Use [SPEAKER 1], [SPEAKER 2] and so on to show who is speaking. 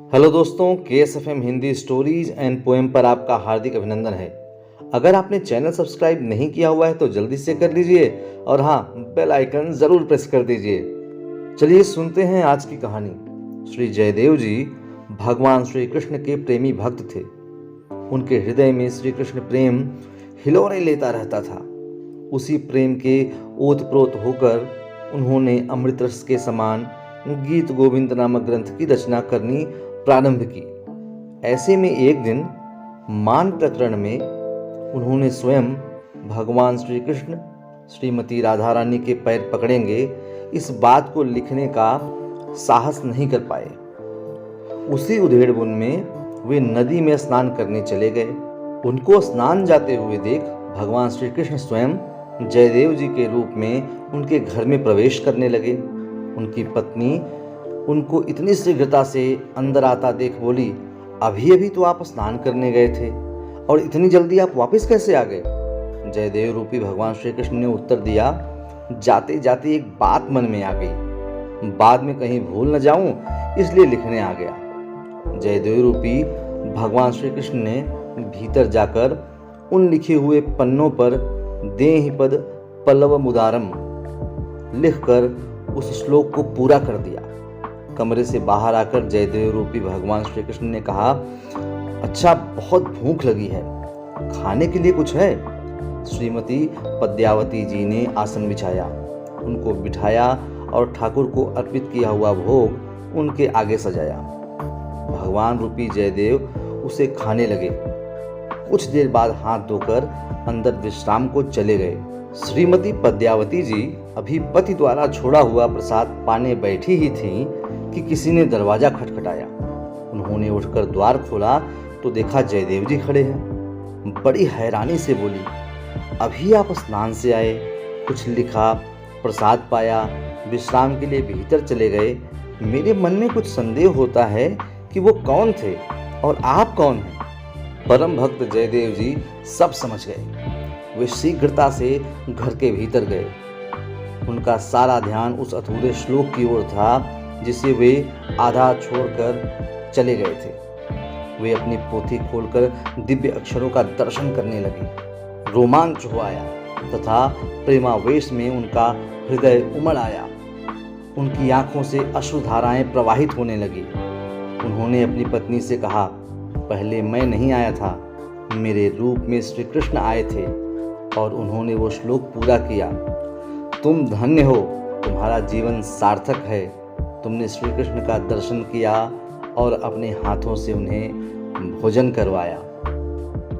[SPEAKER 1] Hello दोस्तों, KSFM Hindi stories and poem पर आपका हार्दिक अभिनंदन है। अगर आपने चैनल सब्सक्राइब नहीं किया हुआ है तो जल्दी से कर लीजिए और हाँ, बेल आइकन जरूर प्रेस कर दीजिए। चलिए सुनते हैं आज की कहानी। श्री जयदेव जी भगवान श्री कृष्ण के प्रेमी भक्त थे। उनके हृदय में श्री कृष्ण प्रेम हिलोरे लेता रहता था। उसी प्रेम के ओतप्रोत होकर उन्होंने अमृत रस के समान गीत गोविंद नामक ग्रंथ की रचना करनी प्रारंभ की। ऐसे में एक दिन मान प्रकरण में उन्होंने स्वयं भगवान श्री कृष्ण श्रीमती राधा रानी के पैर पकड़ेंगे, इस बात को लिखने का साहस नहीं कर पाए। उसी उधेड़बुन में वे नदी में स्नान करने चले गए। उनको स्नान जाते हुए देख भगवान श्री कृष्ण स्वयं जयदेव जी के रूप में उनके घर में प्रवेश करने लगे। उनकी पत्नी उनको इतनी शीघ्रता से अंदर आता देख बोली, अभी अभी तो आप स्नान करने गए थे और इतनी जल्दी आप वापस कैसे आ गए? जयदेव रूपी भगवान श्री कृष्ण ने उत्तर दिया, जाते जाते एक बात मन में आ गई, बाद में कहीं भूल न जाऊं इसलिए लिखने आ गया। जयदेव रूपी भगवान श्री कृष्ण ने भीतर जाकर उन लिखे हुए पन्नों पर देहि पद पल्लव मुदारम लिखकर उस श्लोक को पूरा कर दिया। कमरे से बाहर आकर जयदेव रूपी भगवान श्री कृष्ण ने कहा, अच्छा, बहुत भूख लगी है, खाने के लिए कुछ है? श्रीमती पद्यावती जी ने आसन बिछाया, उनको बिठाया और ठाकुर को अर्पित किया हुआ भोग उनके आगे सजाया। भगवान रूपी जयदेव उसे खाने लगे। कुछ देर बाद हाथ धोकर अंदर विश्राम को चले गए। श्रीमती पद्यावती जी अभी पति द्वारा छोड़ा हुआ प्रसाद पाने बैठी ही थीं कि किसी ने दरवाजा खटखटाया। उन्होंने उठकर द्वार खोला तो देखा जयदेव जी खड़े हैं। बड़ी हैरानी से बोली, अभी आप स्नान से आए, कुछ लिखा, प्रसाद पाया, विश्राम के लिए भीतर चले गए। मेरे मन में कुछ संदेह होता है कि वो कौन थे और आप कौन हैं? परम भक्त जयदेव जी सब समझ गए। वे शीघ्रता से घर के भीतर गए। उनका सारा ध्यान उस अधूरे श्लोक की ओर था जिसे वे आधा छोड़कर चले गए थे। वे अपनी पोथी खोलकर दिव्य अक्षरों का दर्शन करने लगे। रोमांच हो आया तथा प्रेमावेश में उनका हृदय उमड़ आया। उनकी आंखों से अश्रुधाराएं प्रवाहित होने लगी। उन्होंने अपनी पत्नी से कहा, पहले मैं नहीं आया था, मेरे रूप में श्री कृष्ण आए थे और उन्होंने वो श्लोक पूरा किया। तुम धन्य हो, तुम्हारा जीवन सार्थक है। तुमने श्री कृष्ण का दर्शन किया और अपने हाथों से उन्हें भोजन करवाया।